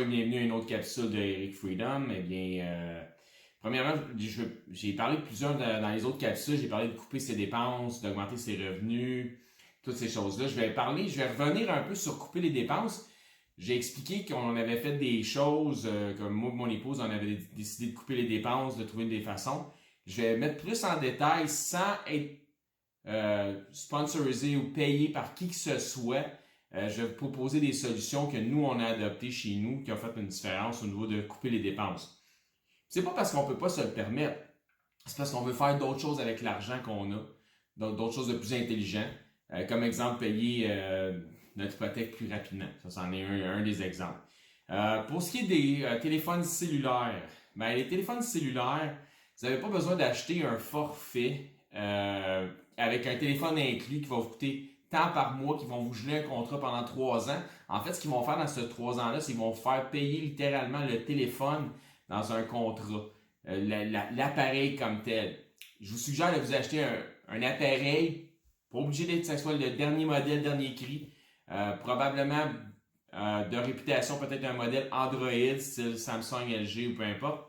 et bienvenue à une autre capsule de Eric Freedom. Eh bien, premièrement, j'ai parlé de plusieurs dans les autres capsules. J'ai parlé de couper ses dépenses, d'augmenter ses revenus, toutes ces choses-là. Je vais revenir un peu sur couper les dépenses. J'ai expliqué qu'on avait fait des choses, comme moi et mon épouse, on avait décidé de couper les dépenses, de trouver des façons. Je vais mettre plus en détail sans être sponsorisé ou payé par qui que ce soit. Je vais vous proposer des solutions que nous, on a adoptées chez nous, qui ont fait une différence au niveau de couper les dépenses. C'est pas parce qu'on peut pas se le permettre, c'est parce qu'on veut faire d'autres choses avec l'argent qu'on a, d'autres choses de plus intelligentes. Comme exemple, payer notre hypothèque plus rapidement. Ça, c'en est un des exemples. Pour ce qui est des téléphones cellulaires, ben, les téléphones cellulaires, vous n'avez pas besoin d'acheter un forfait avec un téléphone inclus qui va vous coûter tant par mois, qui vont vous geler un contrat pendant 3 ans. En fait, ce qu'ils vont faire dans ces 3 ans-là, c'est qu'ils vont vous faire payer littéralement le téléphone dans un contrat, l'appareil comme tel. Je vous suggère de vous acheter un appareil, pas obligé d'être que ce soit le dernier modèle, dernier cri, probablement de réputation, peut-être un modèle Android, style Samsung, LG ou peu importe.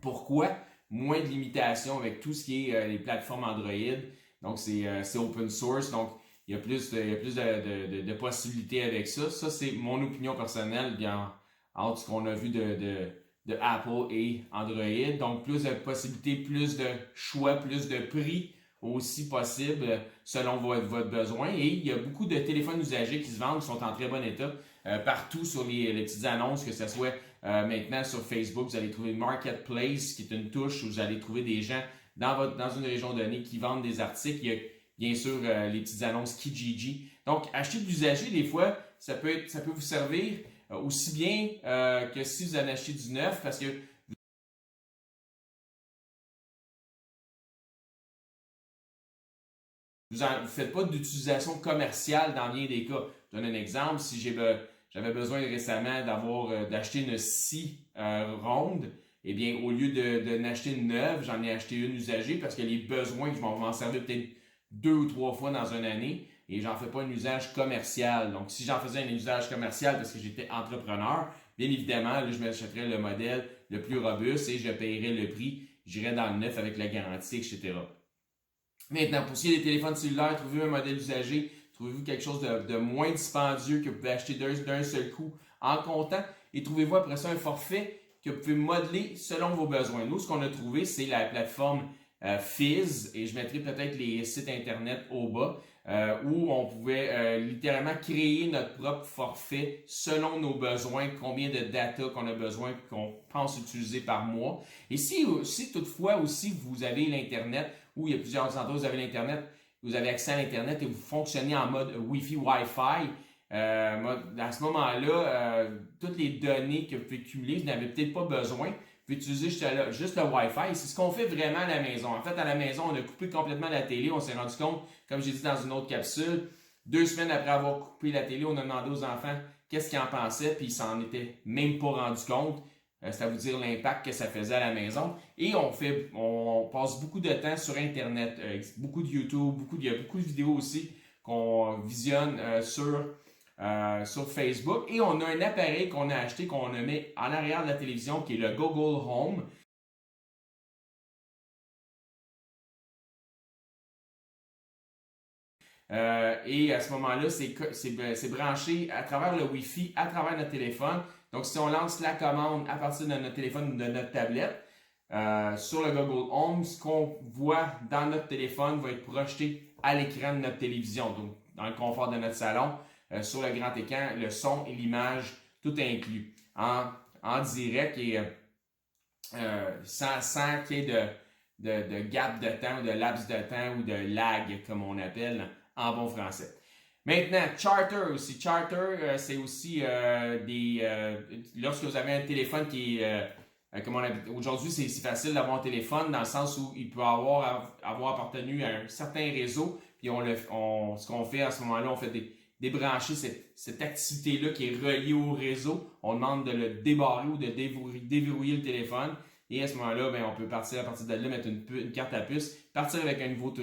Pourquoi? Moins de limitations avec tout ce qui est les plateformes Android. Donc, c'est open source. Donc, il y a plus de possibilités avec ça. Ça, c'est mon opinion personnelle, bien entre ce qu'on a vu de Apple et Android. Donc, plus de possibilités, plus de choix, plus de prix aussi possible selon votre besoin. Et il y a beaucoup de téléphones usagés qui se vendent, qui sont en très bon état partout sur les petites annonces, que ce soit maintenant sur Facebook, vous allez trouver Marketplace, qui est une touche où vous allez trouver des gens dans une région donnée qui vendent des articles. Il y a bien sûr les petites annonces Kijiji. Donc, acheter de l'usager, des fois, ça peut vous servir aussi bien que si vous en achetez du neuf, parce que vous ne faites pas d'utilisation commerciale dans bien des cas. Je donne un exemple. Si j'avais besoin récemment d'acheter une scie ronde, eh bien, au lieu de n'acheter une neuve, j'en ai acheté une usagée parce que les besoins, je vais m'en servir peut-être 2 ou 3 fois dans une année et j'en fais pas un usage commercial. Donc, si j'en faisais un usage commercial parce que j'étais entrepreneur, bien évidemment, là, je m'achèterais le modèle le plus robuste et je paierais le prix. J'irais dans le neuf avec la garantie, etc. Maintenant, pour ce qui est des téléphones cellulaires, trouvez-vous un modèle usagé, trouvez-vous quelque chose de moins dispendieux que vous pouvez acheter d'un seul coup en comptant et trouvez-vous après ça un forfait que vous pouvez modeler selon vos besoins. Nous, ce qu'on a trouvé, c'est la plateforme Fizz et je mettrai peut-être les sites internet au bas où on pouvait littéralement créer notre propre forfait selon nos besoins, combien de data qu'on a besoin qu'on pense utiliser par mois. Et si toutefois aussi vous avez l'Internet, ou il y a plusieurs endroits où vous avez l'Internet, vous avez accès à l'Internet et vous fonctionnez en mode Wi-Fi, Wi-Fi, à ce moment-là, toutes les données que vous pouvez cumuler, vous n'avez peut-être pas besoin. Vous pouvez utiliser juste le Wi-Fi. C'est ce qu'on fait vraiment à la maison. En fait, à la maison, on a coupé complètement la télé. On s'est rendu compte, comme j'ai dit dans une autre capsule, 2 semaines après avoir coupé la télé, on a demandé aux enfants qu'est-ce qu'ils en pensaient, puis ils s'en étaient même pas rendu compte. C'est à vous dire l'impact que ça faisait à la maison. Et on passe beaucoup de temps sur Internet, beaucoup de YouTube, il y a beaucoup de vidéos aussi qu'on visionne sur Facebook. Et on a un appareil qu'on a acheté, qu'on a mis en arrière de la télévision, qui est le Google Home. Et à ce moment-là, c'est branché à travers le Wi-Fi, à travers notre téléphone. Donc, si on lance la commande à partir de notre téléphone ou de notre tablette, sur le Google Home, ce qu'on voit dans notre téléphone va être projeté à l'écran de notre télévision, donc dans le confort de notre salon, sur le grand écran, le son et l'image, tout inclus, en direct et sans qu'il y ait de gap de temps, de laps de temps ou de lag, comme on appelle en bon français. Maintenant, Charter aussi. Charter, c'est aussi lorsque vous avez un téléphone qui est aujourd'hui, c'est facile d'avoir un téléphone dans le sens où il peut avoir appartenu à un certain réseau. Puis ce qu'on fait à ce moment-là, on fait débrancher cette activité-là qui est reliée au réseau. On demande de le débarrer ou de déverrouiller le téléphone. Et à ce moment-là, on peut partir à partir de là, mettre une carte à puce, partir avec un nouveau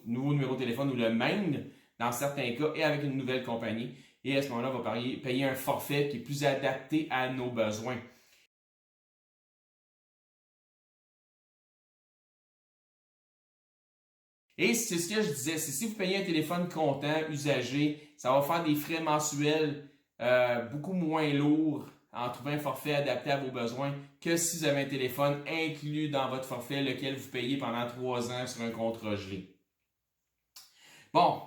numéro de téléphone ou le même dans certains cas et avec une nouvelle compagnie. et à ce moment-là, on va payer un forfait qui est plus adapté à nos besoins. Et c'est ce que je disais, c'est si vous payez un téléphone comptant, usagé, ça va faire des frais mensuels beaucoup moins lourds en trouvant un forfait adapté à vos besoins que si vous avez un téléphone inclus dans votre forfait, lequel vous payez pendant 3 ans sur un contrat gelé. Bon,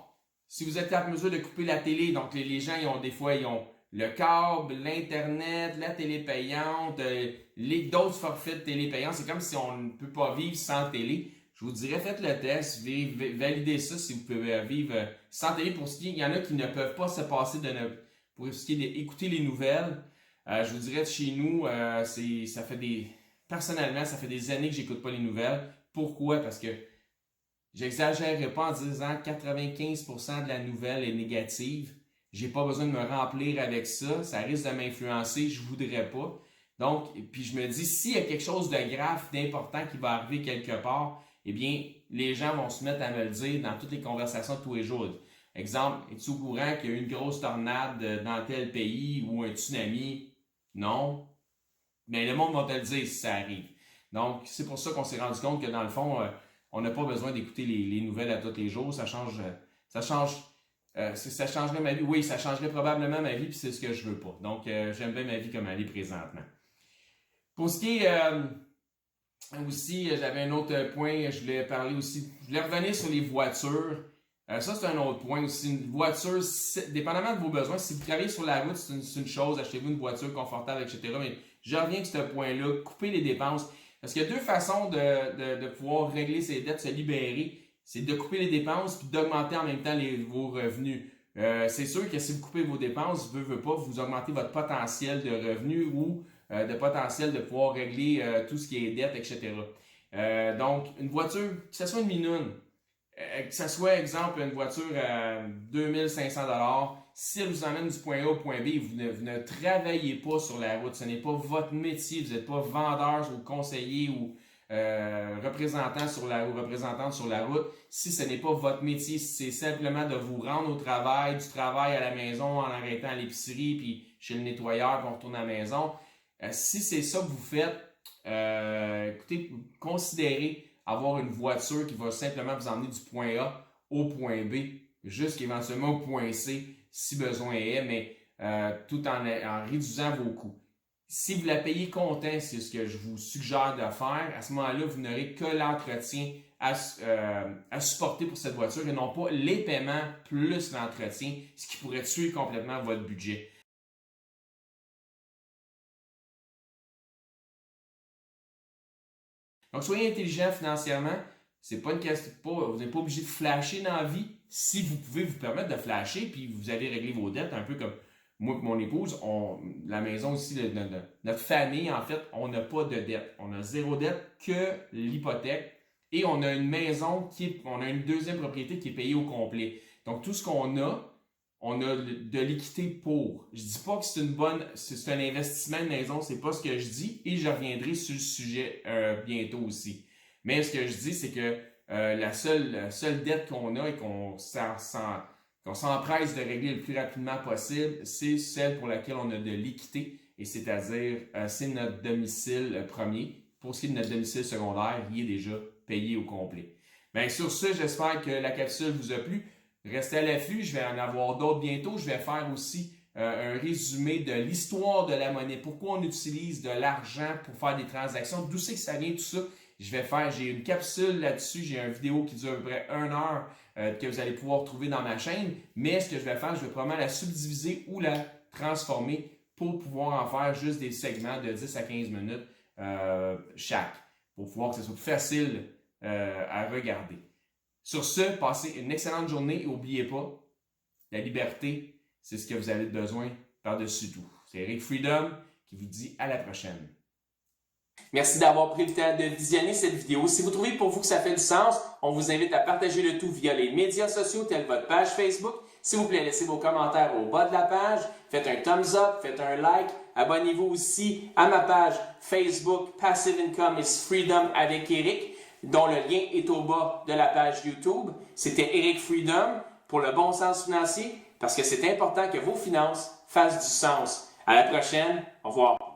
si vous êtes à mesure de couper la télé, donc les gens, ils ont le câble, l'Internet, la télé payante, d'autres forfaits de télé payante, c'est comme si on ne peut pas vivre sans télé. Je vous dirais, faites le test, validez ça si vous pouvez vivre sans télé. Il y en a qui ne peuvent pas se passer pour ce qui est d'écouter les nouvelles. Je vous dirais, chez nous, personnellement, ça fait des années que j'écoute pas les nouvelles. Pourquoi? Parce que j'exagérerai pas en disant 95% de la nouvelle est négative. J'ai pas besoin de me remplir avec ça. Ça risque de m'influencer. Je voudrais pas. Donc, puis je me dis, s'il y a quelque chose de grave, d'important qui va arriver quelque part, eh bien, les gens vont se mettre à me le dire dans toutes les conversations de tous les jours. Exemple, es-tu au courant qu'il y a eu une grosse tornade dans tel pays ou un tsunami? Non. Mais le monde va te le dire si ça arrive. Donc, c'est pour ça qu'on s'est rendu compte que dans le fond, on n'a pas besoin d'écouter les nouvelles à tous les jours. Ça changerait ma vie. Oui, ça changerait probablement ma vie, puis c'est ce que je veux pas. Donc, j'aime bien ma vie comme elle est présentement. Pour ce qui est aussi, j'avais un autre point, je voulais revenir sur les voitures. Ça, c'est un autre point aussi. Une voiture, dépendamment de vos besoins, si vous travaillez sur la route, c'est une chose, achetez-vous une voiture confortable, etc. Mais je reviens à ce point-là, coupez les dépenses. Parce qu'il y a deux façons de pouvoir régler ses dettes, se libérer. C'est de couper les dépenses puis d'augmenter en même temps vos revenus. C'est sûr que si vous coupez vos dépenses, vous augmentez votre potentiel de revenus ou de potentiel de pouvoir régler tout ce qui est dette, etc. Donc, une voiture, que ce soit une minoune, que ce soit, exemple, une voiture à 2500 $, si elle vous emmène du point A au point B, vous ne travaillez pas sur la route. Ce n'est pas votre métier. Vous n'êtes pas vendeur ou conseiller ou représentant sur la route, représentante sur la route. Si ce n'est pas votre métier, c'est simplement de vous rendre au travail, du travail à la maison en arrêtant à l'épicerie, puis chez le nettoyeur, puis on retourne à la maison. Si c'est ça que vous faites, écoutez, considérez avoir une voiture qui va simplement vous emmener du point A au point B, jusqu'éventuellement au point C, si besoin est, mais tout en réduisant vos coûts. Si vous la payez comptant, c'est ce que je vous suggère de faire, à ce moment-là, vous n'aurez que l'entretien à supporter pour cette voiture et non pas les paiements plus l'entretien, ce qui pourrait tuer complètement votre budget. Donc, soyez intelligent financièrement. C'est pas une question, vous n'êtes pas obligé de flasher dans la vie. Si vous pouvez vous permettre de flasher, puis vous allez régler vos dettes, un peu comme moi et mon épouse, la maison aussi, notre famille, en fait, on n'a pas de dette. On a zéro dette que l'hypothèque. Et on a une maison on a une deuxième propriété qui est payée au complet. Donc, tout ce qu'on a, on a de l'équité pour. Je dis pas que c'est un investissement de maison, c'est pas ce que je dis, et je reviendrai sur le sujet bientôt aussi. Mais ce que je dis, c'est que la seule dette qu'on a et qu'on s'empresse de régler le plus rapidement possible, c'est celle pour laquelle on a de l'équité, et c'est-à-dire c'est notre domicile premier. Pour ce qui est de notre domicile secondaire, il est déjà payé au complet. Bien, sur ce, j'espère que la capsule vous a plu. Restez à l'affût, je vais en avoir d'autres bientôt. Je vais faire aussi un résumé de l'histoire de la monnaie. Pourquoi on utilise de l'argent pour faire des transactions. D'où c'est que ça vient tout ça? J'ai une capsule là-dessus. J'ai une vidéo qui dure à peu près 1 heure que vous allez pouvoir trouver dans ma chaîne. Mais ce que je vais faire, je vais probablement la subdiviser ou la transformer pour pouvoir en faire juste des segments de 10 à 15 minutes chaque. Pour pouvoir que ce soit plus facile à regarder. Sur ce, passez une excellente journée et n'oubliez pas, la liberté, c'est ce que vous avez besoin par-dessus tout. C'est Eric Freedom qui vous dit à la prochaine. Merci d'avoir pris le temps de visionner cette vidéo. Si vous trouvez pour vous que ça fait du sens, on vous invite à partager le tout via les médias sociaux tels votre page Facebook. S'il vous plaît, laissez vos commentaires au bas de la page. Faites un thumbs up, faites un like. Abonnez-vous aussi à ma page Facebook Passive Income is Freedom avec Eric, dont le lien est au bas de la page YouTube. C'était Eric Freedom pour le bon sens financier parce que c'est important que vos finances fassent du sens. À la prochaine. Au revoir.